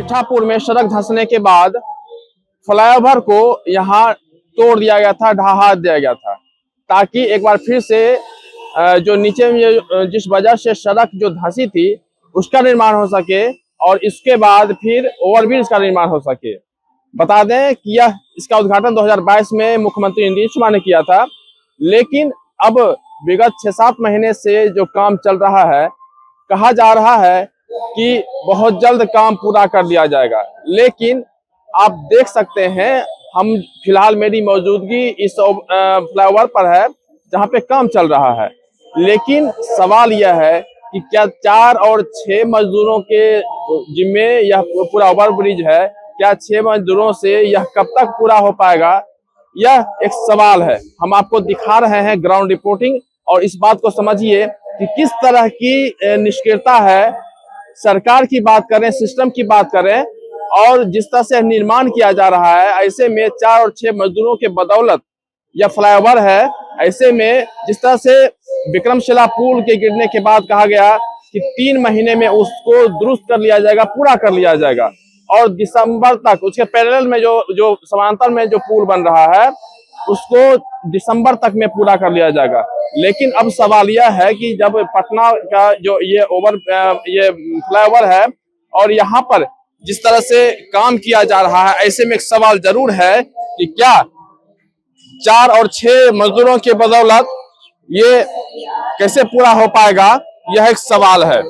मीठापुर में सड़क धंसने के बाद फ्लाईओवर को यहाँ तोड़ दिया गया था, ढहा दिया गया था, ताकि एक बार फिर से जो नीचे में जिस वजह से सड़क जो धंसी थी उसका निर्माण हो सके और इसके बाद फिर ओवरब्रिज का निर्माण हो सके। बता दें कि यह इसका उद्घाटन 2022 में मुख्यमंत्री नीतीश कुमार ने किया था, लेकिन अब विगत 6-7 महीने से जो काम चल रहा है, कहा जा रहा है कि बहुत जल्द काम पूरा कर लिया जाएगा। लेकिन आप देख सकते हैं, हम फिलहाल मेरी मौजूदगी इस फ्लाईओवर पर है जहां पे काम चल रहा है, लेकिन सवाल यह है कि क्या 4 और 6 मजदूरों के जिम्मे यह पूरा ओवर ब्रिज है? क्या 6 मजदूरों से यह कब तक पूरा हो पाएगा? यह एक सवाल है। हम आपको दिखा रहे हैं ग्राउंड रिपोर्टिंग, और इस बात को समझिए कि किस तरह की निष्क्रियता है। सरकार की बात करें, सिस्टम की बात करें, और जिस तरह से निर्माण किया जा रहा है, ऐसे में 4 और 6 मजदूरों के बदौलत यह फ्लाईओवर है। ऐसे में जिस तरह से विक्रमशिला पुल के गिरने के बाद कहा गया कि 3 महीने में उसको दुरुस्त कर लिया जाएगा, पूरा कर लिया जाएगा, और दिसंबर तक उसके पैरेलल में जो समांतर में जो पुल बन रहा है उसको दिसंबर तक में पूरा कर लिया जाएगा। लेकिन अब सवाल यह है कि जब पटना का जो ये फ्लाईओवर है और यहाँ पर जिस तरह से काम किया जा रहा है, ऐसे में एक सवाल जरूर है कि क्या 4 और 6 मजदूरों के बदौलत ये कैसे पूरा हो पाएगा? यह एक सवाल है।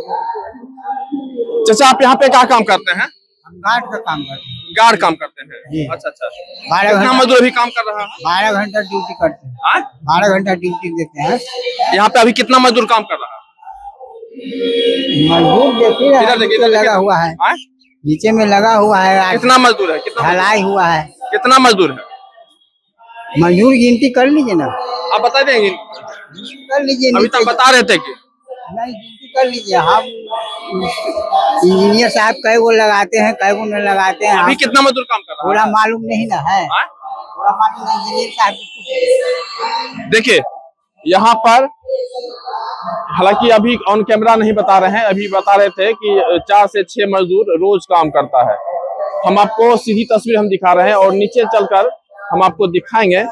चाचा, आप यहाँ पे क्या काम करते हैं? हम गार्ड का काम करते हैं। गार्ड काम करते हैं? जी। अच्छा। 12 कितना मजदूर भी काम कर रहा है? 12 घंटा ड्यूटी करते हैं। 12 घंटा ड्यूटी देते हैं। यहाँ पे अभी कितना मजदूर काम कर रहा है? मजदूर देखिए लगा हुआ है, नीचे में लगा हुआ है। कितना मजदूर है? ढलाई हुआ है। कितना मजदूर है? मजदूर गिनती कर लीजिए ना। आप बता देंगे? कर लीजिए। अभी तक बता रहे थे कि नहीं, गिनती कर लीजिए। हम इंजीनियर साहब कई वो लगाते हैं, कई वो नहीं लगाते हैं। अभी कितना मजदूर काम कर रहा है? पूरा मालूम नहीं ना है। पूरा मालूम नहीं, इंजीनियर साहब। देखिए यहाँ पर, हालांकि अभी ऑन कैमरा नहीं बता रहे हैं, अभी बता रहे थे कि 4 से 6 मजदूर रोज काम करता है। हम आपको सीधी तस्वीर हम दिखा रहे हैं, और नीचे चलकर हम आपको दिखाएंगे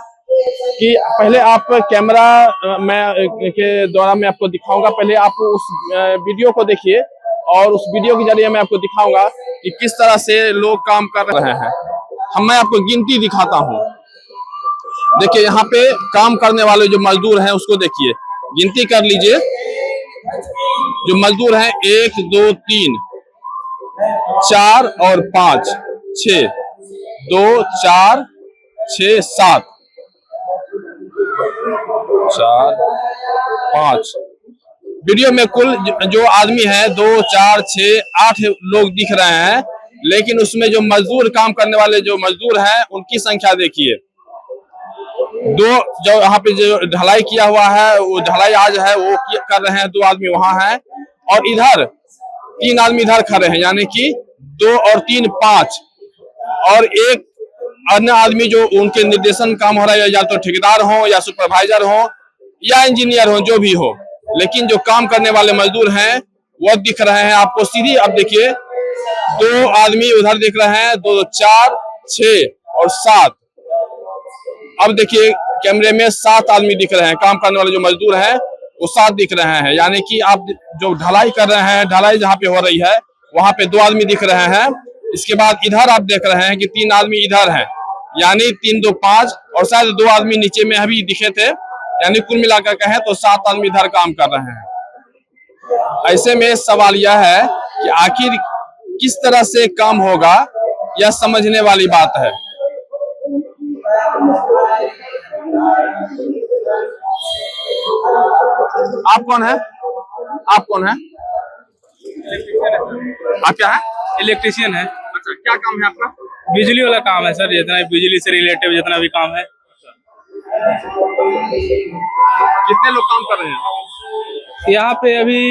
कि पहले आप कैमरा के द्वारा मैं आपको दिखाऊंगा। पहले आप उस वीडियो को देखिए, और उस वीडियो के जरिए मैं आपको दिखाऊंगा कि किस तरह से लोग काम कर रहे हैं। मैं आपको गिनती दिखाता हूँ। देखिए यहाँ पे काम करने वाले जो मजदूर हैं उसको देखिए, गिनती कर लीजिए। जो मजदूर हैं 1 2 3 4 और 5 6 2 4 6 7 4 5। वीडियो में कुल जो आदमी है 2 4 6 8 लोग दिख रहे हैं, लेकिन उसमें जो मजदूर काम करने वाले जो मजदूर हैं उनकी संख्या देखिए। जो यहाँ पे जो ढलाई किया हुआ है, वो ढलाई आज है वो कर रहे हैं, 2 आदमी वहां हैं, और इधर 3 आदमी इधर खड़े हैं, यानी कि 2 और 3 5, और एक अन्य आदमी जो उनके निर्देशन काम हो रहा है, या तो ठेकेदार हो या सुपरवाइजर हो या इंजीनियर हो, जो भी हो, लेकिन जो काम करने वाले मजदूर हैं वो दिख रहे हैं आपको सीधी। अब देखिए 2 आदमी उधर दिख रहे हैं, 2 4 6 और 7। अब देखिए कैमरे में 7 आदमी दिख रहे हैं, काम करने वाले जो मजदूर हैं वो 7 दिख रहे हैं, यानी कि आप जो ढलाई कर रहे हैं, ढलाई जहाँ पे हो रही है वहां पे 2 आदमी दिख रहे हैं। इसके बाद इधर आप देख रहे हैं कि 3 आदमी इधर हैं, यानी 3 2 5, और शायद 2 आदमी नीचे में अभी दिखे थे, यानी कुल मिलाकर कहें तो 7 आदमी इधर काम कर रहे हैं। ऐसे में सवाल यह है कि आखिर किस तरह से काम होगा, यह समझने वाली बात है। आप कौन है? आप कौन है? आप क्या है? इलेक्ट्रिशियन है। अच्छा, क्या काम है आपका? बिजली वाला काम है सर, जितना बिजली से रिलेटेड जितना भी काम है। कितने लोग काम कर रहे हैं यहाँ पे? अभी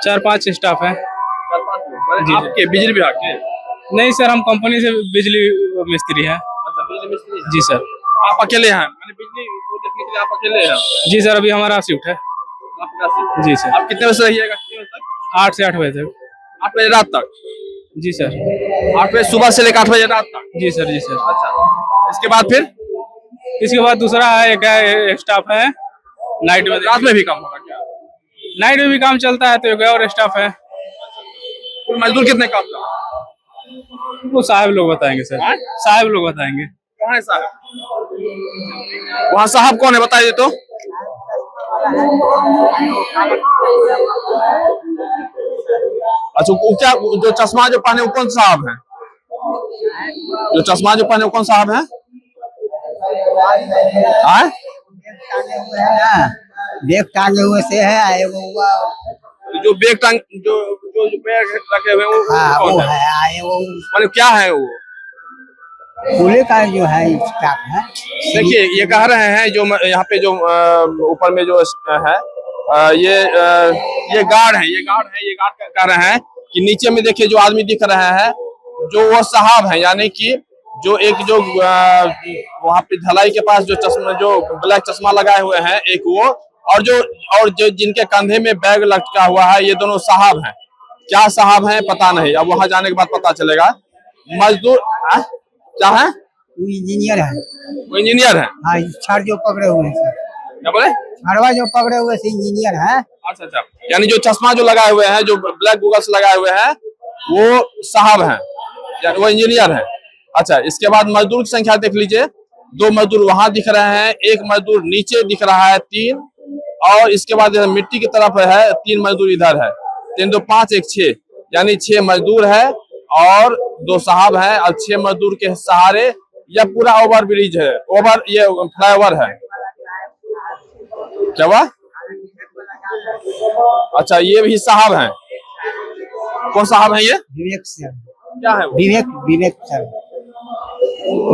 4-5 स्टाफ है। 4-5 जी। आपके बिजली विभाग के? नहीं सर, हम कंपनी से बिजली मिस्त्री हैं। अच्छा, बिजली मिस्त्री? जी सर। आप अकेले हैं? मैंने बिजली को देखने के लिए आप अकेले हैं? जी सर, अभी हमारा शिफ्ट है। आपका शिफ्ट? जी सर। आप कितने बजे से रहिएगा? कितने बजे तक? 8 से 8 बजे तक। 8 बजे रात तक? जी सर। 8 बजे सुबह से लेकर 8 बजे रात तक। जी सर, जी सर। अच्छा, इसके बाद फिर इसके बाद दूसरा है, एक है स्टाफ है नाइट में। रात में भी काम होगा क्या? नाइट में भी काम चलता है, तो एक और स्टाफ है। कुल मजदूर कितने काम कर रहे हैं? वो साहब लोग बताएंगे सर, साहब लोग बताएंगे। कहाँ है साहब? वहाँ साहब कौन है बताइए तो। अच्छा, वो क्या जो चश्मा जो पहने वो कौन साहब है? जो चश्मा जो पहने वो कौन साहब है? आए? बैग टांगे हुए से है एगो हुआ। जो बैग टांग जो बैग रखे हुए हैं वो हाँ कौन वो है? है वो मतलब क्या है वो? पुलिस का जो है स्टाफ है। देखिए, ये कह रहे हैं जो यहाँ पे जो ऊपर में जो है ये गार्ड है, ये गार्ड कह रहे हैं कि नीचे में देखिए जो आदमी दिख रहे हैं जो वो साहब हैं, यानी कि जो एक जो वहाँ पे ढलाई के पास जो चश्मा जो ब्लैक चश्मा लगाए हुए हैं एक वो, और जो जिनके कंधे में बैग लटका हुआ है ये दोनों साहब हैं। क्या साहब हैं पता नहीं, अब वहां जाने के बाद पता चलेगा। मजदूर क्या है? वो इंजीनियर है। वो इंजीनियर है। हाँ, छड़ जो पकड़े हुए हैं सर, क्या बोले? छड़वा जो पकड़े हुए से इंजीनियर है। अच्छा अच्छा, यानी जो चश्मा जो लगाए हुए हैं, जो ब्लैक गूगल्स लगाए हुए हैं वो साहब हैं, यानी वो इंजीनियर हैं। अच्छा, इसके बाद मजदूर की संख्या देख लीजिए। 2 मजदूर वहां दिख रहे हैं, 1 मजदूर नीचे दिख रहा है, 3, और इसके बाद मिट्टी की तरफ है 3 मजदूर इधर है। 3 2 5 1 6, यानी 6 मजदूर है और 2 साहब हैं, और 6 मजदूर के सहारे यह पूरा ओवर ब्रिज है, ये फ्लाईओवर है। क्या हुआ? अच्छा, ये भी साहब हैं। कौन साहब हैं ये? विवेक सर। क्या है वो? विवेक सर।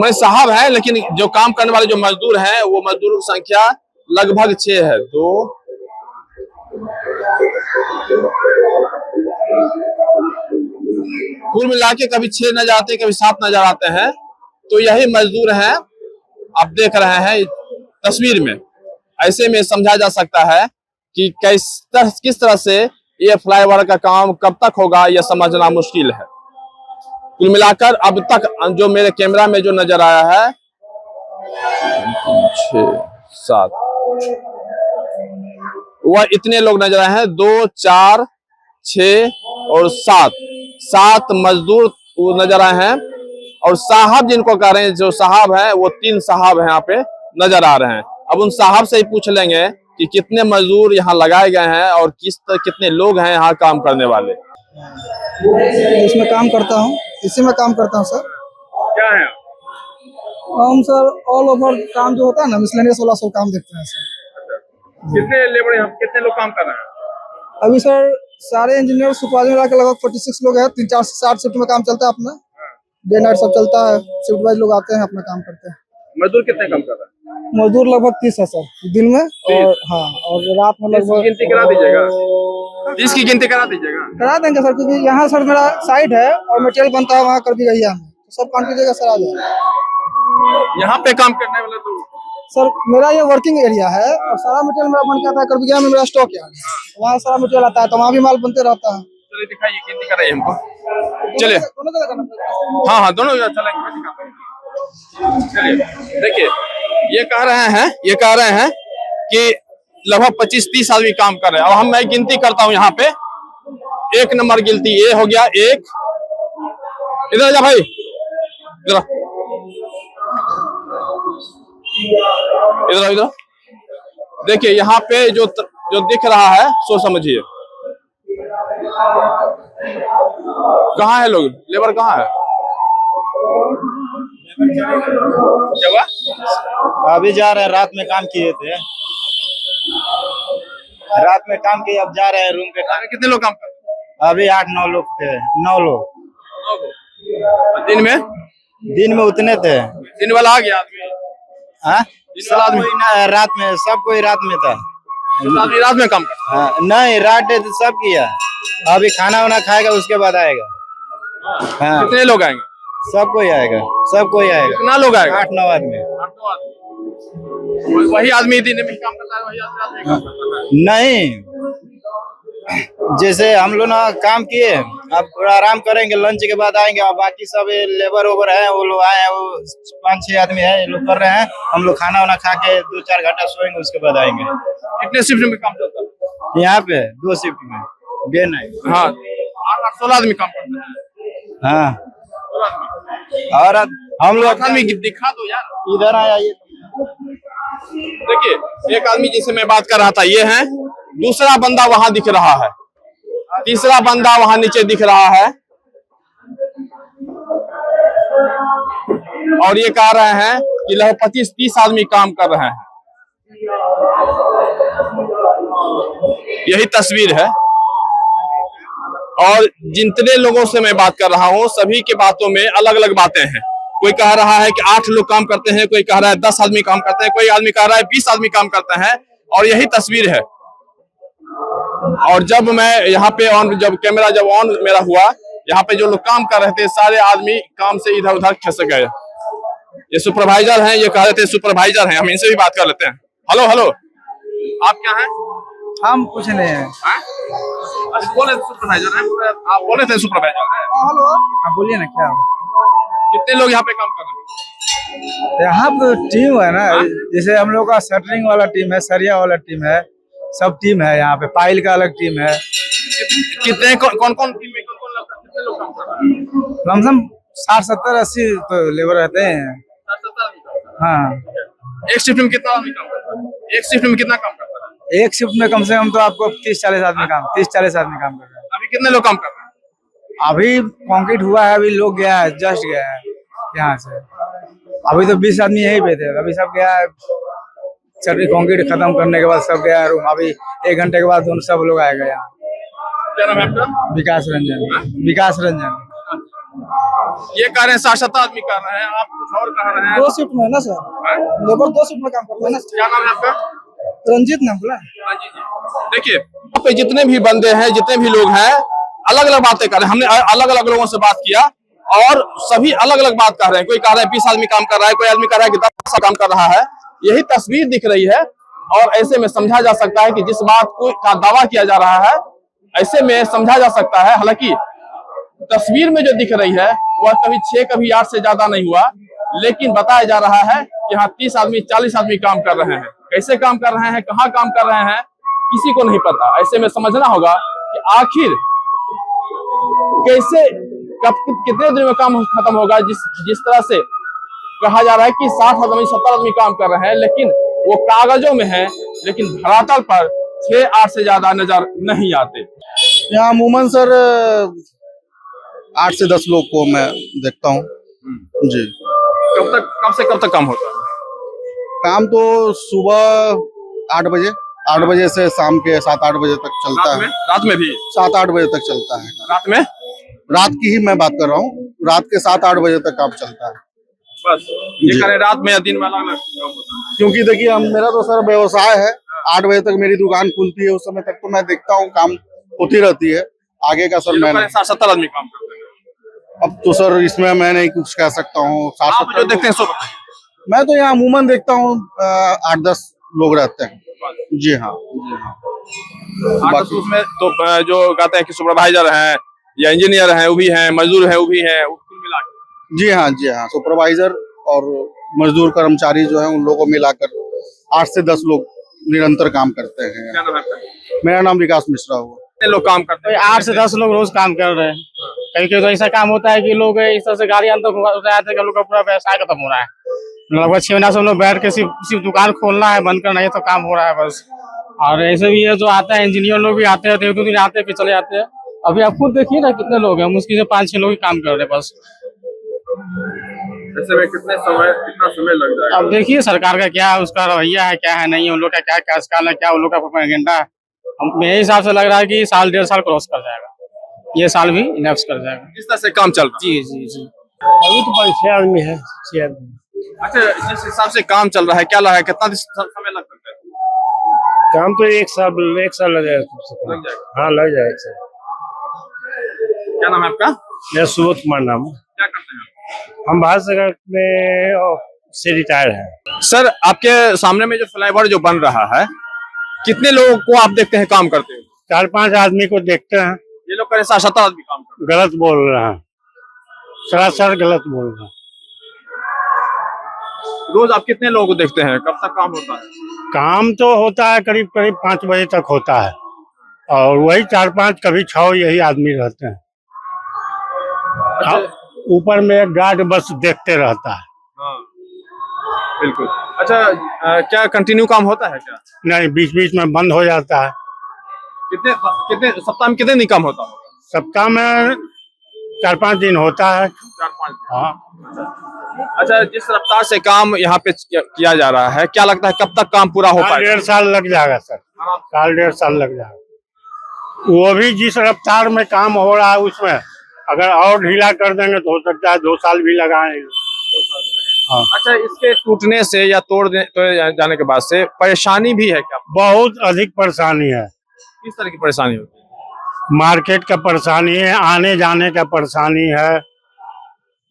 मैं साहब है, लेकिन जो काम करने वाले जो मजदूर हैं वो मजदूरों की संख्या लगभग 6 है। 2 कुल मिला के कभी 6 नजर आते हैं, कभी 7 नजर आते हैं। तो यही मजदूर हैं, आप देख रहे हैं तस्वीर में। ऐसे में समझा जा सकता है कि किस तरह से ये फ्लाईओवर का काम कब तक होगा, यह समझना मुश्किल है। कुल मिलाकर अब तक जो मेरे कैमरा में जो नजर आया है 6 7, वह इतने लोग नजर आए हैं। 2 4 6 और 7 मजदूर वो नजर आए हैं। और साहब जिनको कह रहे हैं, जो साहब हैं वो 3 साहब हैं यहाँ पे नजर आ रहे हैं। अब उन साहब से ही पूछ लेंगे कि कितने मजदूर यहाँ लगाए गए हैं और कितने लोग हैं यहाँ काम करने वाले। इसमें काम करता हूँ, इसी में काम करता हूँ सर। क्या है? हम सर ऑल ओवर काम जो होता है ना, मिसलेनियस वाला सब काम देखते हैं सर। कितने लेबर यहाँ कितने लोग काम कर रहे हैं? अभी सर सारे इंजीनियर सुपरवाइजर मिला के लगभग 46 लोग हैं। 3 4 से 7 शिफ्ट में काम चलता है अपना, डे नाइट सब चलता है। शिफ्ट वाइज लोग आते हैं, अपना काम करते हैं। मजदूर कितने काम कर रहे हैं? मजदूर लगभग 30 है सर दिन में, और हाँ, और रात में लगभग गिनती करा दीजिएगा। 30 की गिनती करा दीजिएगा। करा देंगे सर, क्योंकि यहाँ सर मेरा साइट है और मटेरियल बनता है वहाँ कर भी गई है, तो सब काम कीजिएगा सर, आ जाएगा। यहाँ पे काम करने वाले लोग सर मेरा ये वर्किंग एरिया है और सारा मटेरियल मेरा बन के आता है। करबिया में मेरा स्टॉक यार्ड है, वहाँ सारा मटेरियल आता है, तो वहाँ भी माल बनते रहता है। चलिए दिखाइए, गिनती कराइए हमको। चलिए, दोनों जगह करना पड़ेगा। हाँ दोनों चलेंगे। चलिए देखिए, ये कह रहे हैं कि लगभग 25-30 आदमी काम कर रहे हैं। अब मैं गिनती करता हूँ यहाँ पे। 1 नंबर गिनती ये हो गया 1। इधर जा भाई, इधर देखिए, यहाँ पे जो दिख रहा है सो समझिए। कहाँ है लोग? लेबर कहाँ है? क्या हुआ? अभी जा रहे हैं, रात में काम किए थे, रात में काम किए, अब जा रहे हैं रूम पे। कितने लोग काम कर रहे हैं? अभी 8-9 लोग थे, 9 लोग। दिन में उतने थे। दिन वाला आ गया आदमी? हाँ, दिन वाला आदमी रात में, सब कोई रात में था। आदमी रात में काम करता? हाँ, नहीं, रात डे सब किया। अभी खाना वाना खाएगा, उसके बाद आएगा। हाँ, कितने लोग आएंगे? सब कोई आएगा, सब कोई आएगा। कितना लोग आएगा? 8-9 आदमी। वही आदमी दिन में काम करता है, वही आदमी रात में काम करता है? नहीं, जैसे हम लोग ना काम किए, अब थोड़ा आराम करेंगे, लंच के बाद आएंगे, और बाकी सब ये लेबर ओबर है, वो लोग आए हैं, वो 5-6 आदमी है, ये लोग कर रहे हैं। हम लोग खाना वाना खा के 2-4 घंटा सोएंगे, उसके बाद आएंगे। कितने शिफ्ट में काम चलता है? यहाँ पे 2 शिफ्ट में, डे नाइट। हाँ, 16 आदमी काम करते हैं। हाँ, और हम लोग आदमी दिखा दो यार। इधर आइए। देखिए, एक आदमी जिसे मैं बात कर रहा था ये है, दूसरा बंदा वहां दिख रहा है, तीसरा बंदा वहां नीचे दिख रहा है, और ये कह रहे हैं कि लगभग 25-30 आदमी काम कर रहे हैं। यही तस्वीर है। और जितने लोगों से मैं बात कर रहा हूँ सभी के बातों में अलग अलग बातें हैं। कोई कह रहा है कि 8 लोग काम करते हैं, कोई कह रहा है 10 आदमी काम करते हैं, कोई आदमी कह रहा है 20 आदमी काम करते हैं, और यही तस्वीर है। और जब मैं यहाँ पे जब कैमरा ऑन मेरा हुआ, यहाँ पे जो लोग काम कर रहे थे सारे आदमी काम से इधर उधर खिसक गए। ये सुपरवाइजर हैं, ये कह रहे थे सुपरवाइजर हैं, हम इनसे भी बात कर लेते हैं। हेलो हेलो, आप क्या हैं? हम कुछ नहीं है। अच्छा, बोले सुपरवाइजर हैं, आप बोले थे सुपरवाइजर हैं। हेलो, हाँ बोलिए ना, क्या कितने लोग यहाँ पे काम कर रहे हैं? यहाँ पे टीम है ना, जैसे हम लोग का शटरिंग वाला टीम है, सरिया वाला टीम है, सब टीम है यहाँ पे। पाइल का अलग टीम है। कितने कौन कौन टीम में कौन कौन कितने लोग काम कर रहे हैं? लमसम 60-70-80 तो लेबर रहते हैं। हाँ, एक शिफ्ट में कितना आदमी काम करता है? एक शिफ्ट में कितना काम करता है? एक शिफ्ट में कम से कम तो आपको 30-40 आदमी काम कर रहे हैं। अभी कितने लोग काम कर रहे हैं? अभी कंक्रीट हुआ है, अभी लोग गया है, जस्ट गया है यहाँ से। अभी तो 20 आदमी यहीं पे थे, अभी सब गया है। चटनी कंक्रीट खत्म करने के बाद सब गया है रूम। अभी 1 घंटे के बाद सब लोग आएगा यहाँ। क्या नाम है आपका? विकास रंजन। ये कह रहे हैं 60-70 आदमी कर रहे हैं, आप कुछ और कह रहे हैं। 2 शिफ्ट में ना सर, लेबर 2 शिफ्ट में काम करते हैं ना। क्या नाम है आपका? रंजीत नाम बोला। हाँ जी जी। देखिए, यहाँ पे जितने भी बंदे हैं, जितने भी लोग हैं, अलग अलग बातें कर रहे हैं। हमने अलग अलग लोगों से बात किया और सभी अलग अलग बात कर रहे हैं। कोई कह रहा है 20 आदमी काम कर रहा है, कोई आदमी कह रहा है कि 10 काम कर रहा है। यही तस्वीर दिख रही है और ऐसे में समझा जा सकता है कि जिस बात को का दावा किया जा रहा है, ऐसे में समझा जा सकता है। हालांकि तस्वीर में जो दिख रही है वह कभी 6 कभी 8 से ज्यादा नहीं हुआ, लेकिन बताया जा रहा है कि यहाँ 30 आदमी 40 आदमी काम कर रहे हैं। कैसे काम कर रहे हैं, कहाँ काम कर रहे हैं, किसी को नहीं पता। ऐसे में समझना होगा कि आखिर कैसे कितने दिन में काम खत्म होगा। जिस तरह से कहा जा रहा है कि 60 आदमी 70 आदमी काम कर रहे हैं, लेकिन वो कागजों में है, लेकिन धरातल पर 6-8 से ज्यादा नजर नहीं आते। यहाँ अमूमन सर 8 से 10 लोग को मैं देखता हूँ जी। कब से कब तक काम होता है? काम तो सुबह 8 बजे से शाम के 7-8 बजे तक चलता है। रात में भी 7-8 बजे तक चलता है। रात में? रात की ही मैं बात कर रहा हूँ, रात के 7-8 बजे तक काम चलता है। बस ये करें रात में या दिन में अलग अलग काम होता है? क्योंकि देखिए मेरा तो सर व्यवसाय है, 8 बजे तक मेरी दुकान खुलती है, उस समय तक तो मैं देखता हूँ काम होती रहती है। आगे का सर मैं 60-70 आदमी काम करते हैं। अब तो सर इसमें मैं नहीं कुछ कह सकता हूँ। आप जो देखते हैं सो बताइए। मैं तो यहाँ अमूमन देखता हूँ 8-10 लोग रहते हैं। जी हाँ। बाकी उसमें तो जो कहते हैं कि सुपरवाइजर हैं या इंजीनियर हैं वो भी हैं, मजदूर हैं वो भी हैं, कुल मिला के। जी हाँ। सुपरवाइजर और मजदूर कर्मचारी जो है उन लोगों को मिलाकर 8 से 10 लोग निरंतर काम करते हैं। क्या नाम है आपका? मेरा नाम विकास मिश्रा हुआ। कितने लोग काम करते हैं? 8 से 10 लोग रोज काम कर रहे हैं। कहीं कहीं तो ऐसा काम होता है कि लोग इस तरह से गाड़ी अंदर आते हैं कि लोग का पूरा व्यवसाय खत्म हो रहा है। लगभग 6 महीना से हम लोग बैठ के सिर्फ दुकान खोलना है, बंद करना है, तो काम हो रहा है बस। और ऐसे भी है जो आता है, इंजीनियर लोग भी आते हैं, 1-2 दिन आते हैं फिर चले जाते हैं। अभी आप खुद देखिए ना कितने लोग हैं, मुश्किल से 5-6 लोग ही काम कर रहे हैं बस। ऐसे में कितना समय लग जाएगा? अब देखिए सरकार का क्या उसका रवैया है, क्या है नहीं, उन लोग का क्या कार्यकाल है, क्या उन लोग का एजेंडा है। मेरे हिसाब से लग रहा है कि साल 1.5 साल क्रॉस कर जाएगा, ये साल भी इलेप्स कर जाएगा। किस तरह से काम चल रहा है? जी। अभी तो 5-6 आदमी है, 6 आदमी। अच्छा, जिस हिसाब से काम चल रहा है क्या लगा है, कितना समय लग सकता है? काम तो 1 साल लग जाएगा। लग जाएगा। हाँ लग जाएगा सर। क्या नाम है आपका? मेरा सुबोध कुमार नाम है। क्या करते हैं? हम भारत सरकार में से रिटायर हैं। सर, आपके सामने में जो फ्लाईओवर जो बन रहा है, कितने लोगों को आप देखते हैं काम करते हैं? 4-5 आदमी को देखते हैं, ये लोग करें 7 आदमी काम कर गलत बोल रहे हैं, सरासर गलत बोल रहे हैं। रहे हैं। रोज आप कितने लोगों को देखते हैं, कब तक काम होता है? काम तो होता है करीब करीब 5 बजे तक होता है, और वही 4-5 कभी 6 यही आदमी रहते हैं। हाँ, ऊपर में एक गार्ड बस देखते रहता है। हाँ बिल्कुल। अच्छा क्या कंटिन्यू काम होता है क्या? नहीं, बीच बीच में बंद हो जाता है। कितने कितने सप्ताह में कितने दिन काम होता है? सप्ताह में 4-5 दिन होता है। 4-5 दिन। हाँ, अच्छा, जिस रफ्तार से काम यहाँ पे किया जा रहा है, क्या लगता है कब तक काम पूरा हो पाएगा? 1.5 साल लग जाएगा सर, 1.5 साल लग जाएगा। वो भी जिस रफ्तार में काम हो रहा है उसमें अगर और ढीला कर देंगे तो हो सकता है 2 साल भी लगाएं। हाँ। अच्छा, इसके टूटने से या तोड़े जाने के बाद से परेशानी भी है क्या? बहुत अधिक परेशानी है। किस तरह की परेशानी होती है? मार्केट का परेशानी है, आने जाने का परेशानी है,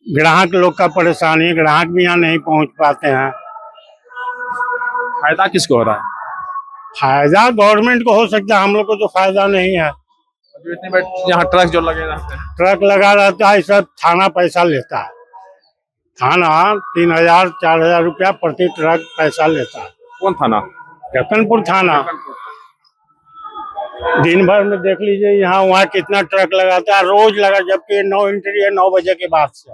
ग्राहक लोग का परेशानी है, ग्राहक भी यहाँ नहीं पहुँच पाते हैं। फायदा किसको हो रहा है? फायदा गवर्नमेंट को हो सकता है, हम लोग को तो फायदा नहीं है। अभी इतने में यहाँ ट्रक जो लगे रहते हैं, ट्रक लगा रहता है, सब थाना पैसा लेता है। थाना 3,000-4,000 रुपया प्रति ट्रक पैसा लेता है। कौन थाना? रतनपुर थाना। दिन भर में देख लीजिए यहाँ वहाँ कितना ट्रक लगाता है, रोज लगा, जबकि 9 एंट्री है 9 बजे के बाद से,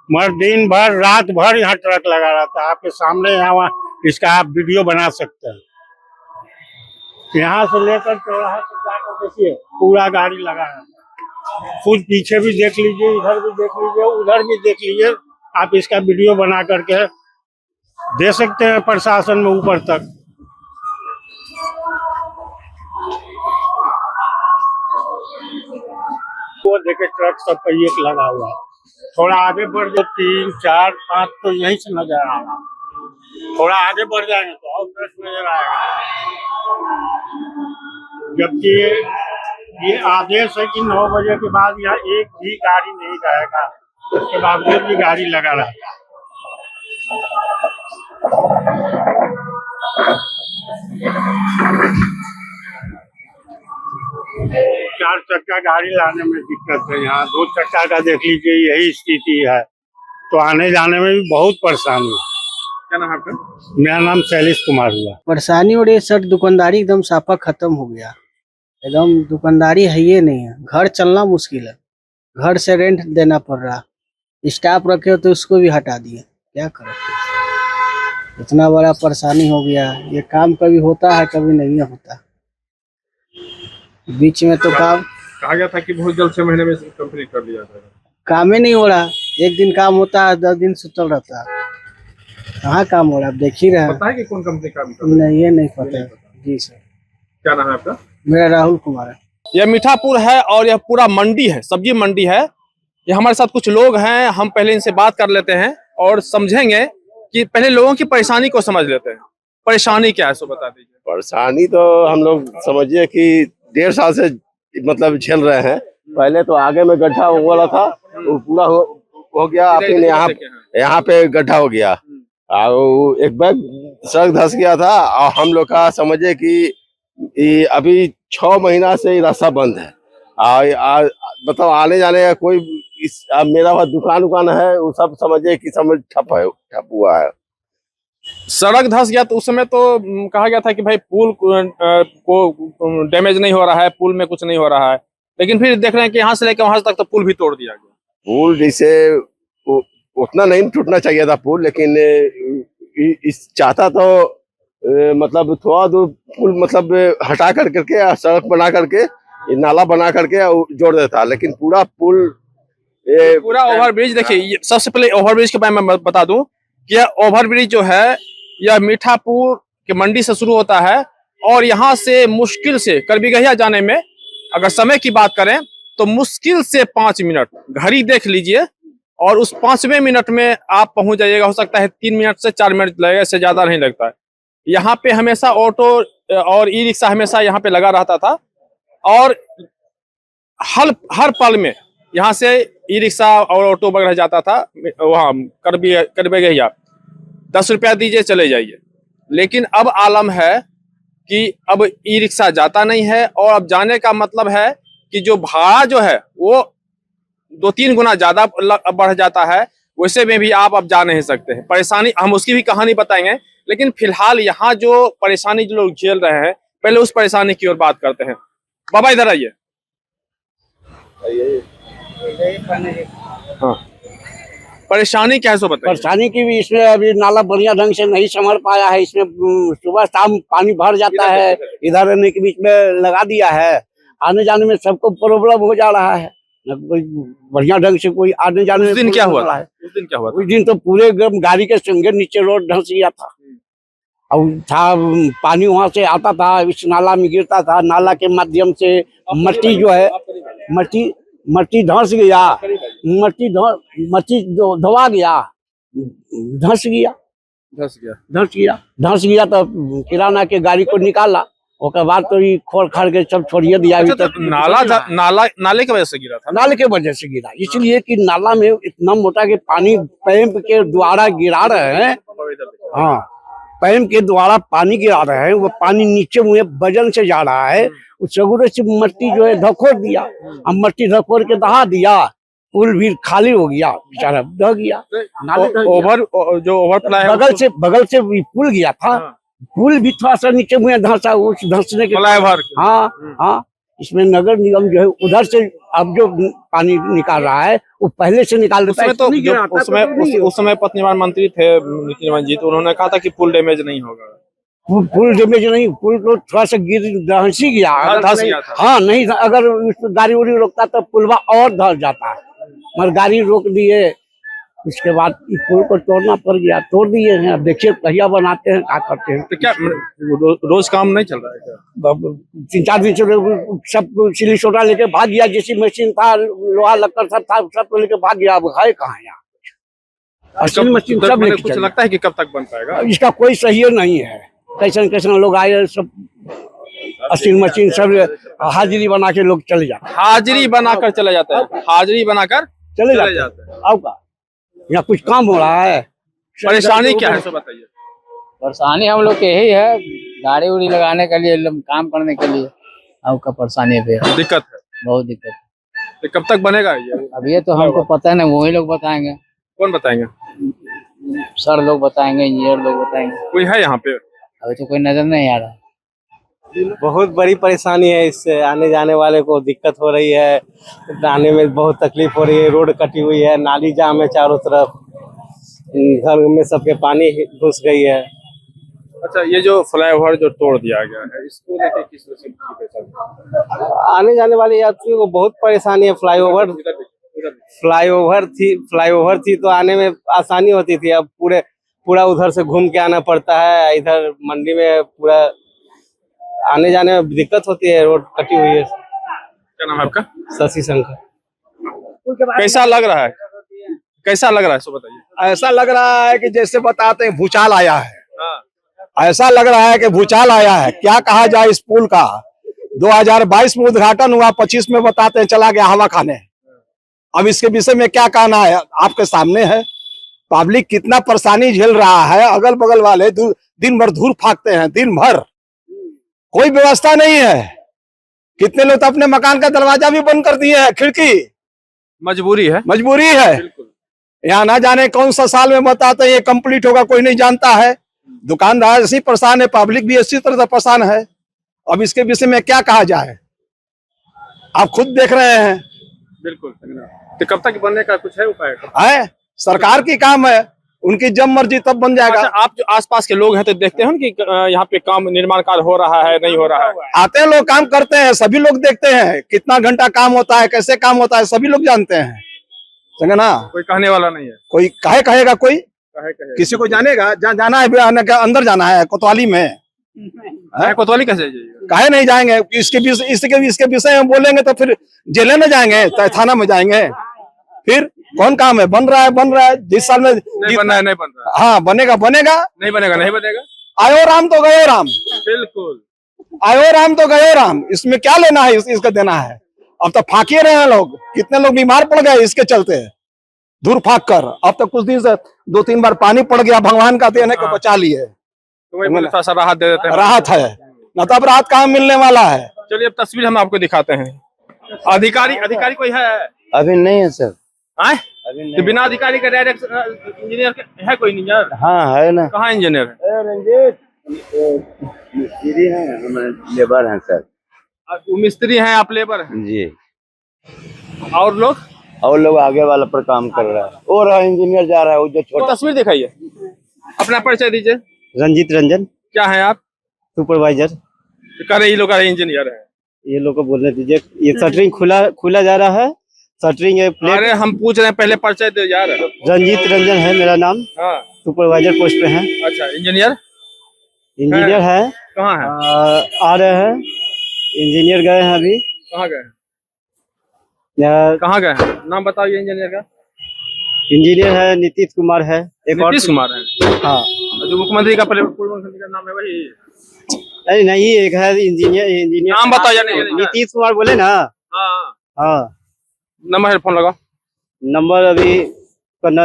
मगर दिन भर रात भर यहाँ ट्रक लगा रहता है। आपके सामने यहाँ वहाँ इसका आप वीडियो बना सकते हैं। यहाँ से लेकर चौराहा तक जाकर देखिए पूरा गाड़ी लगा है। खुद पीछे भी देख लीजिए, इधर भी देख लीजिए, उधर भी देख लीजिए। आप इसका वीडियो बना करके दे सकते हैं प्रशासन में ऊपर तक। वो देखे ट्रक सब पहिए एक लगा हुआ है। थोड़ा आगे बढ़ जाओ 3, 4, 5 तो यहीं से नजर आ रहा। थोड़ा आगे बढ़ जाएंगे तो और ट्रक नजर आएगा। जबकि ये आदेश है कि 9 बजे के बाद यहाँ एक भी गाड़ी नहीं रहेगा, उसके बावजूद भी गाड़ी लगा रहा है। 4 चक्का गाड़ी लाने में दिक्कत है, यहाँ 2 चक्का का देख लीजिए यही स्थिति है, तो आने जाने में भी बहुत परेशानी है। क्या नाम है आपका? मेरा नाम शैलेश कुमार हुआ। परेशानी हो रही है सर, दुकानदारी एकदम साफा खत्म हो गया, एकदम दुकानदारी है ये नहीं है। घर चलना मुश्किल है, घर से रेंट देना पड़ रहा, स्टाफ रखे हो तो उसको भी हटा दिए, क्या करें। इतना बड़ा परेशानी हो गया, ये काम कभी होता है कभी नहीं होता। बीच में तो काम कहा गया था कि बहुत जल्द 6 महीने में कंप्लीट कर दिया जाएगा। काम ही नहीं हो रहा, एक दिन काम होता है 10 दिन सुतल रहता है, कहाँ काम हो रहा है, देख ही रहे हैं। पता है कि कौन कंपनी काम कर रही है? नहीं, ये नहीं पता है जी सर। क्या नाम है आपका? मेरा राहुल कुमार है। यह मीठापुर है और यह पूरा मंडी है, सब्जी मंडी है। ये हमारे साथ कुछ लोग हैं, हम पहले इनसे बात कर लेते हैं और समझेंगे कि पहले लोगों की परेशानी को समझ लेते हैं। परेशानी क्या है सो बता दीजिए। परेशानी तो हम लोग समझिए कि 1.5 साल से मतलब झेल रहे हैं। पहले तो आगे में गड्ढा हो वाला था, वो पूरा हो गया, फिर यहाँ पे गड्ढा हो गया और एक बैग सड़क धंस गया था। और हम लोग का समझिए कि अभी 6 महीना से रास्ता बंद है और मतलब आने जाने का कोई मेरा वहाँ दुकान है, वो सब समझिए कि ठप हुआ है। सड़क धंस गया तो उस समय तो कहा गया था कि भाई पुल को डैमेज नहीं हो रहा है, पुल में कुछ नहीं हो रहा है, लेकिन फिर देख रहे हैं कि यहाँ से लेकर वहां तक तो पुल भी तोड़ दिया गया। पुल जैसे उतना नहीं टूटना चाहिए था पुल, लेकिन इस चाहता तो मतलब थोड़ा दूर पुल मतलब हटा करके सड़क बना करके नाला बना करके जोड़ देता, लेकिन पूरा पुल पूरा ओवरब्रिज देखिए। सबसे पहले ओवरब्रिज के बारे में मैं बता दूं कि यह ओवरब्रिज जो है यह मीठापुर के मंडी से शुरू होता है और यहाँ से मुश्किल से करबीगहिया जाने में अगर समय की बात करें तो मुश्किल से 5 मिनट, घड़ी देख लीजिए, और उस 5वें मिनट में आप पहुंच जाइएगा। हो सकता है 3 मिनट से 4 मिनट लगेगा, इससे ज्यादा नहीं लगता है। यहाँ पे हमेशा ऑटो और ई रिक्शा हमेशा यहाँ पे लगा रहता था और हर पल में यहाँ से ई रिक्शा और ऑटो वगैरह जाता था वहाँ करबीगहिया। 10 रुपया दीजिए चले जाइए। लेकिन अब आलम है कि अब ई रिक्शा जाता नहीं है, और अब जाने का मतलब है कि जो भाड़ा जो है वो 2-3 गुना ज्यादा बढ़ जाता है। वैसे में भी आप अब जा नहीं सकते हैं। परेशानी हम उसकी भी कहानी बताएंगे, लेकिन फिलहाल यहाँ जो परेशानी जो लोग झेल रहे हैं, पहले उस परेशानी की ओर बात करते हैं। बाबा इधर आइए। हाँ, परेशानी क्या है सो बताइए। परेशानी की भी इसमें अभी नाला बढ़िया ढंग से नहीं संभल पाया है। इसमें सुबह शाम पानी भर जाता है, इधर रहने के बीच में लगा दिया है। आने जाने में सबको प्रॉब्लम हो जा रहा है, न कोई बढ़िया ढंग से कोई आने जाने में। उस दिन क्या हुआ है? उस दिन क्या हुआ? उस दिन तो पूरे एकदम गाड़ी के संगे नीचे रोड धंस गया था, और था पानी वहां से आता था, इस नाला में गिरता था। नाला के माध्यम से मट्टी जो है, मट्टी धंस गया, मट्टी धोआ गया, धंस गया तो किराना के गाड़ी को निकाला। उसके बाद तो ये खोल खाड़ के सब छोड़िए दिया। अभी तक नाले की वजह से गिरा था। नाले के वजह से गिरा, इसलिए कि नाला में इतना मोटा के पानी पैप के द्वारा गिरा रहे हैं। हाँ, पैप के द्वारा पानी गिरा रहे हैं, वो पानी नीचे मुझे वजन से जा रहा है। उस सगुरे से मट्टी जो है धकोर दिया, अब मट्टी धकोर के दहा दिया, पुल भी खाली हो गया, बेचारा दह गया। बगल से पुल गया था, पुल भी थोड़ा सा नीचे मुझे धंसा, उस धंसने के। हाँ, इसमें नगर निगम जो है उधर से अब जो पानी निकाल रहा है वो पहले से निकाल देता है। उस समय पत्नीवान मंत्री थे नितिन जी, तो उन्होंने कहा था कि पुल डैमेज नहीं होगा। पुल डैमेज नहीं, पुल तो थोड़ा सा धंस ही गया। हाँ, नहीं अगर गाड़ी उड़ी रोकता तो पुलवा और धंस जाता है, मगर गाड़ी रोक दिए, उसके बाद पुल को तोड़ना पड़ गया। तोड़ दिए हैं, अब देखिए कहिया बनाते हैं, क्या करते हैं। तो क्या रोज काम नहीं चल रहा है क्या? 3-4 दिन से सब सिली सोटा लेके भाग गया। जैसी मशीन था, लोहा लक्कड़ सब था, सब तो लेके भाग गया। अब है कहाँ यहाँ मशीन सब लेके? कुछ लगता है कि कब तक बन पाएगा? इसका कोई सही नहीं है। कैसे लोग आए, सब असीन मशीन सब हाजिरी बना के लोग चले जाते हैं। हाजिरी बनाकर चले जाते हैं, हाजिरी बनाकर चले जाते हैं। अब का यहाँ कुछ काम हो रहा है? परेशानी क्या है सो बताइए। परेशानी हम लोग के यही है, गाड़ी उड़ी लगाने के लिए, काम करने के लिए अब का परेशानी है, दिक्कत है, बहुत दिक्कत है। तो कब तक बनेगा ये? अब ये तो हमको पता नहीं, वही लोग बताएंगे। कौन बताएंगे? सर लोग बताएंगे, इंजीनियर लोग बताएंगे। कोई है यहाँ पे? अभी तो कोई नजर नहीं आ रहा। बहुत बड़ी परेशानी है, इससे आने जाने वाले को दिक्कत हो रही है, आने में बहुत तकलीफ हो रही है। रोड कटी हुई है, नाली जाम है चारों तरफ, घर में सबके पानी घुस गई है। अच्छा, ये जो फ्लाईओवर जो तोड़ दिया गया है, इसको लेकर किस तरह से आने जाने वाले यात्रियों को बहुत परेशानी है। फ्लाईओवर थी तो आने में आसानी होती थी, अब पूरा उधर से घूम के आना पड़ता है। इधर मंडी में पूरा आने जाने में दिक्कत होती है, रोड कटी हुई है। क्या नाम है आपका? शशि शंकर। कैसा लग रहा है? कैसा लग रहा है सो बताइए। ऐसा लग रहा है कि जैसे बताते हैं भूचाल आया है। ऐसा लग रहा है कि भूचाल आया है। क्या कहा जाए इस पुल का? 2022 में उद्घाटन हुआ, 25 में बताते हैं चला गया हवा खाने। अब इसके विषय में क्या कहना है आपके सामने है। पब्लिक कितना परेशानी झेल रहा है। अगल बगल वाले दिन भर धूल फाकते हैं, दिन भर कोई व्यवस्था नहीं है। कितने लोग तो अपने मकान का दरवाजा भी बंद कर दिए हैं, खिड़की। मजबूरी है। यहाँ ना जाने कौन सा साल में बताते हैं ये कंप्लीट होगा, कोई नहीं जानता है। दुकानदार ऐसी परेशान है, पब्लिक भी इसी तरह से परेशान है। अब इसके विषय में क्या कहा जाए, आप खुद देख रहे हैं। बिल्कुल। तो कब तक बनने का कुछ है उपाय? है, सरकार की काम है, उनकी जब मर्जी तब बन जाएगा। अच्छा, आप जो आसपास के लोग हैं तो देखते हैं कि यहाँ पे काम निर्माण कार्य हो रहा है, नहीं हो रहा है? आते हैं लोग, काम करते हैं, सभी लोग देखते हैं कितना घंटा काम होता है, कैसे काम होता है, सभी लोग जानते हैं। समझे ना? कोई कहने वाला नहीं है। कोई कहेगा कोई? किसी को जानेगा? जाना है अंदर जाना है कोतवाली में। कोतवाली कैसे जाइएगा? काहे नहीं जाएंगे? इसके विषय में बोलेंगे तो फिर जेल में जाएंगे, थाना में जाएंगे। फिर कौन काम है? बन रहा है। जिस साल में नहीं बन रहा। हाँ, बनेगा। नहीं बनेगा। आयो राम तो गयो राम। बिल्कुल, आयो राम तो गयो राम। इसमें क्या लेना है, इसका देना है। अब तो फाँकिए रहे हैं लोग, कितने लोग बीमार पड़ गए इसके चलते, धूल फाँक कर। अब तो कुछ दिन से 2-3 बार पानी पड़ गया, भगवान का देने को बचा लिए। तो थोड़ा सा राहत दे देते हैं। राहत है। न तो अब रात कहाँ मिलने वाला है। चलिए अब तस्वीर हम आपको दिखाते हैं। अधिकारी कोई है? अभी नहीं है सर। आए? तो बिना अधिकारी का डायरेक्ट इंजीनियर है कोई इंजीनियर? हाँ है ना। कहाँ इंजीनियर है? रंजीत मिस्त्री हैं, हम लेबर हैं सर। वो मिस्त्री हैं, आप लेबर हैं? जी। और लोग आगे वाला पर काम कर रहा है और इंजीनियर जा रहा है। वो जो छोटा तस्वीर दिखाइए, अपना परिचय दीजिए। रंजीत रंजन, क्या है आप? सुपरवाइजर। कह रहे ये लोग इंजीनियर है। ये लोग को बोलने दीजिए। ये शटरिंग खुला जा रहा है। शटरिंग अरे हम पूछ रहे हैं, पहले परिचय दे यार। रंजीत रंजन है मेरा नाम। हाँ। सुपरवाइजर पोस्ट पे है। अच्छा, इंजीनियर है। कहाँ है? आ रहे हैं। इंजीनियर गए हैं अभी। कहाँ गए हैं? नाम बताइए इंजीनियर का। इंजीनियर है नीतीश कुमार है। नीतीश कुमार है? हाँ। जो मुख्यमंत्री का पूर्व मुख्यमंत्री का नाम है वही? अरे नहीं, एक है इंजीनियर नाम बताओ। नीतीश कुमार बोले ना। हाँ हाँ। नंबर फोन लगाओ। नंबर अभी करना,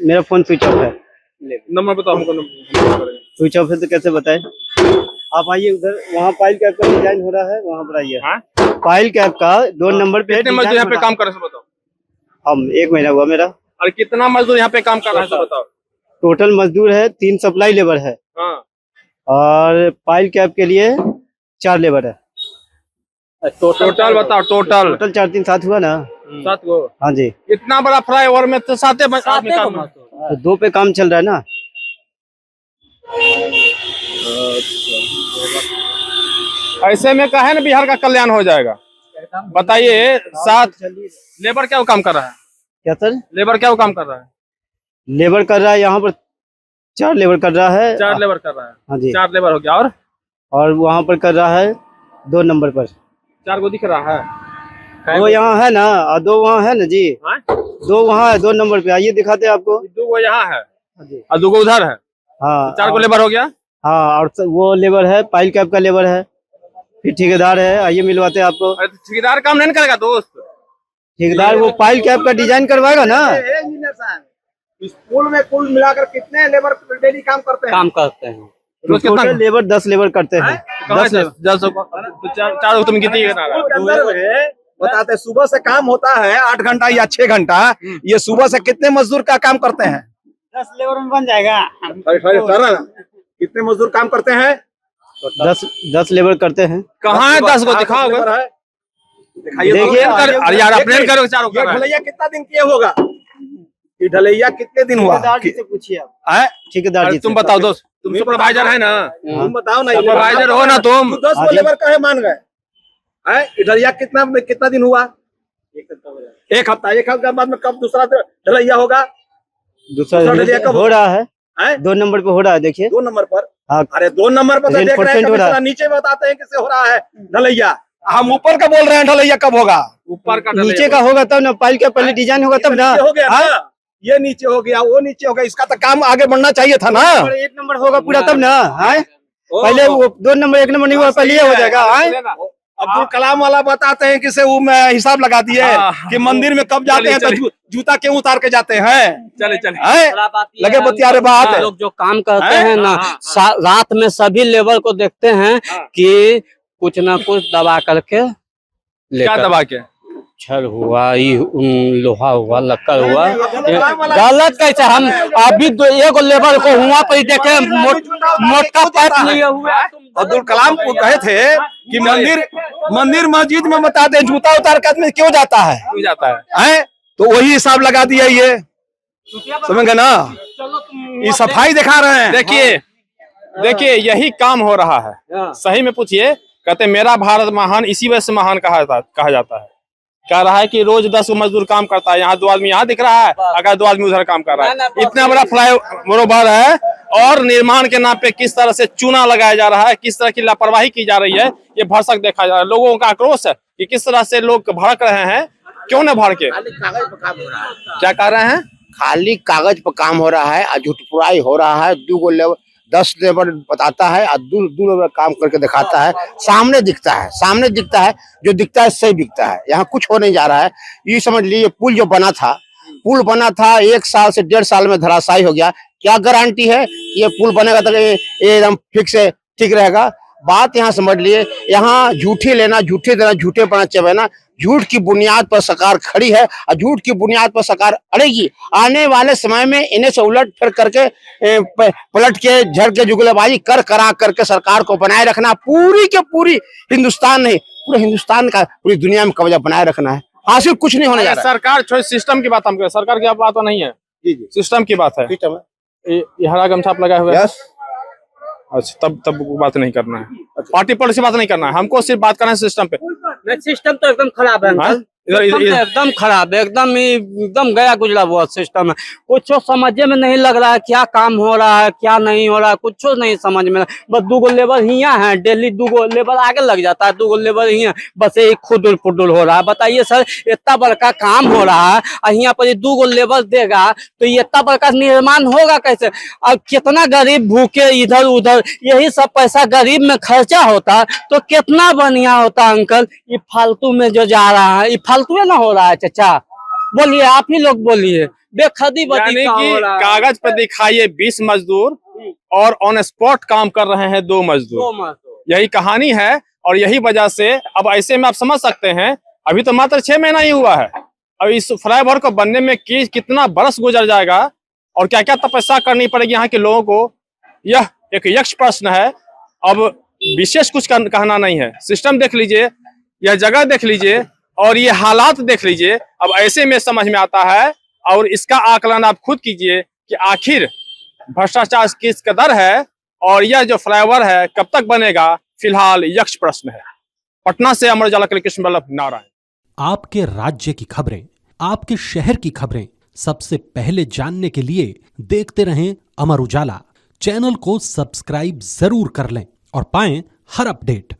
मेरा फोन स्विच ऑफ है। नंबर बताओ हमको। स्विच ऑफ है तो कैसे बताए? आप आइए उधर, वहाँ पाइल कैप का डिजाइन हो रहा है, वहाँ पर आइए। पाइल कैप का 2 नंबर पे। कितने मजदूर यहाँ पे काम कर रहे हैं बताओ? हम 1 महीना हुआ मेरा। और कितना मजदूर यहाँ पे काम कर रहा है बताओ? टोटल मजदूर है 3 सप्लाई लेबर है। हाँ। और पाइल कैप के लिए 4 लेबर है। टोटल बताओ। टोटल 4 3 7 हुआ ना। 7 गो। हाँ जी। इतना बड़ा फ्लाईओवर में तो 7 आदमी काम। तो 2 पे काम चल रहा है ना। ऐसे में कहे ना बिहार का कल्याण हो जाएगा। बताइए, 7 लेबर क्या वो काम कर रहा है? क्या सर? लेबर क्या वो काम कर रहा है? लेबर कर रहा है यहाँ पर 4 लेबर कर रहा है। 4 लेबर कर रहा है। हाँ जी। 4 लेबर हो गया। और वहाँ पर कर रहा है 2 नंबर पर। 4 को दिख रहा है। वो यहाँ है ना और 2 वहाँ है ना जी। 2 वहाँ है 2 नंबर पे। आइए दिखाते हैं आपको। 2 वो यहाँ है और 2 को उधर है। हाँ। 4 को लेबर हो गया। हाँ, और वो लेबर है, पाइल कैप का लेबर है। फिर ठेकेदार है, आइए मिलवाते हैं आपको। ठेकेदार काम नहीं करेगा दोस्त? ठेकेदार वो पाइल कैप का डिजाइन करवाएगा ना। इस पुल में कुल मिलाकर कितने लेबर डेली काम करते हैं? रोज कितना लेबर? 10 लेबर करते हैं। 10 तो 4 तुम कितनी बताते, सुबह से काम होता है 8 घंटा या 6 घंटा। ये सुबह से कितने मजदूर का काम करते हैं? 10 लेबर में बन जाएगा। कितने मजदूर काम करते हैं? 10 लेबर करते हैं। कहाँ है? 10 को दिखाओ। देखिए यार, अपडेट करो। चारों ढलैया कितना दिन किए होगा? ये ढलैया कितने दिन हुआ? ठेकेदार जी से पूछिए आप। ठेकेदार जी तुम बताओ दोस्त, तुम सुपरवाइजर है ना? तुम बताओ ना, सुपरवाइजर हो ना तुम? 10 को लेबर कहे मान गए? ढलैया कितना दिन हुआ? 1 हफ्ता। 1 हफ्ता बाद में कब दूसरा ढलैया होगा? दूसरा ढलैया कब हो रहा है? 2 नंबर पे हो रहा है। देखिए 2 नंबर पर। हाँ। अरे 2 नंबर पर तो देख रहे हैं, नीचे बताते हैं किससे हो रहा है ढलैया। हम ऊपर का बोल रहे हैं ढलैया कब होगा? ऊपर का नीचे का होगा तब ना। पाइल का पहले डिजाइन होगा तब ना। हो गया ना, ये नीचे हो गया, वो नीचे हो गया। इसका तो काम आगे बढ़ना चाहिए था ना। 1 नंबर होगा पूरा तब ना। पहले वो 2 नंबर 1 नंबर नहीं हुआ, पहले ये हो जाएगा। अब्दुल कलाम वाला बताते हैं कि से वो मैं हिसाब लगा दिए कि मंदिर में कब जाते हैं तो जूता क्यों उतार के जाते हैं। चले लगे बतियारे बात। लोग जो काम करते हैं ना, रात में सभी लेबर को देखते हैं कि कुछ ना कुछ दबा करके क्या दबा के? छड़ हुआ, लोहा हुआ, लक्कड़ हुआ। गलत कैसे? हम अभी 1 लेबर को हुआ पर देखे मोटा पाइप लिए हुए। अब्दुल कलाम को कहे थे कि मंदिर मस्जिद में बता दें जूता उतार के आदमी क्यों जाता है? तो वही हिसाब लगा दिया। ये समझ गए ना, ये सफाई दिखा रहे हैं। देखिए यही काम हो रहा है। सही में पूछिए, कहते मेरा भारत महान इसी वजह से महान कहा जाता है। कह रहा है कि रोज 10 मजदूर काम करता है। यहाँ 2 आदमी यहाँ दिख रहा है, अगर 2 आदमी उधर काम कर रहा है। इतना बड़ा फ्लाईओवर है और निर्माण के नाम पे किस तरह से चूना लगाया जा रहा है, किस तरह की लापरवाही की जा रही है, ये भरसक देखा जा रहा है। लोगों का आक्रोश है कि किस तरह से लोग भड़क रहे हैं। क्यों न भड़के? क्या कह रहे हैं? खाली कागज पर काम हो रहा है, झूठपुराई हो रहा है। 10 लेबर बताता है और 2 लेबर काम करके दिखाता है। सामने दिखता है, जो दिखता है सही दिखता है। यहाँ कुछ हो नहीं जा रहा है। ये समझ लीजिए पुल जो बना था 1 साल से 1.5 साल में धराशायी हो गया। क्या गारंटी है ये पुल बनेगा तो एकदम फिक्स है, ठीक रहेगा? बात यहाँ समझ लिए, यहाँ झूठे लेना, झूठे देना, झूठे पना चबेना, झूठ की बुनियाद पर सरकार खड़ी है और झूठ की बुनियाद पर सरकार अड़ेगी। आने वाले समय में इन्हें से उलट फिर करके पलट के झड़ के जुगलेबाजी कर करा करके सरकार को बनाए रखना, पूरी के पूरी हिंदुस्तान नहीं, पूरे हिंदुस्तान का पूरी दुनिया में कब्जा बनाए रखना है। हासिल कुछ नहीं होने जा रहा है। सरकार छोड़, सिस्टम की बात हम करें, सरकार की बात तो नहीं है जी, सिस्टम की बात है। ये हरा गमछा आप लगाए हुए हैं। अच्छा, तब बात नहीं करना है, पार्टी पॉलिसी बात नहीं करना है, हमको सिर्फ बात करना है सिस्टम पे। सिस्टम तो एकदम खराब है अंकल, एकदम खराब है, एकदम गया गुजरा हुआ सिस्टम है। कुछ समझे में नहीं लग रहा है क्या काम हो रहा है क्या नहीं हो रहा है, कुछ नहीं समझ में। बस 2 लेबर हियाँ है, डेली 2 लेबर आगे लग जाता है, 2 लेबर हियाँ, बस एक खुदुल फुदुल हो रहा है। बताइए सर, इतना बड़का काम हो रहा है और यहाँ पर 2 लेबर देगा तो ये इतना बड़का निर्माण होगा कैसे? और कितना गरीब भूखे इधर उधर, यही सब पैसा गरीब में खर्चा होता तो कितना बढ़िया होता अंकल। ये फालतू में जो जा रहा है, ये फालतू ना हो रहा है। चाचा बोलिए, आप ही लोग बोलिए, बेखदी यानी कि कागज पर दिखाइए 20 मजदूर और ऑन स्पॉट काम कर रहे हैं 2 मजदूर, यही कहानी है। और यही वजह से अब ऐसे में आप समझ सकते हैं, अभी तो मात्र 6 महीना ही हुआ है, अब इस फ्लाईओवर को बनने में कितना बरस गुजर जाएगा और क्या क्या तपस्या करनी पड़ेगी यहाँ के लोगों को, यह एक यक्ष प्रश्न है। अब विशेष कुछ कहना नहीं है, सिस्टम देख लीजिए, यह जगह देख लीजिए और ये हालात देख लीजिए। अब ऐसे में समझ में आता है और इसका आकलन आप खुद कीजिए कि आखिर भ्रष्टाचार किस कदर है और यह जो फ्लाईओवर है कब तक बनेगा, फिलहाल यक्ष प्रश्न है। पटना से अमर उजाला के लिए कृष्ण बल्लभ नारायण। आपके राज्य की खबरें, आपके शहर की खबरें सबसे पहले जानने के लिए देखते रहें अमर उजाला। चैनल को सब्सक्राइब जरूर कर लें और पाएं हर अपडेट।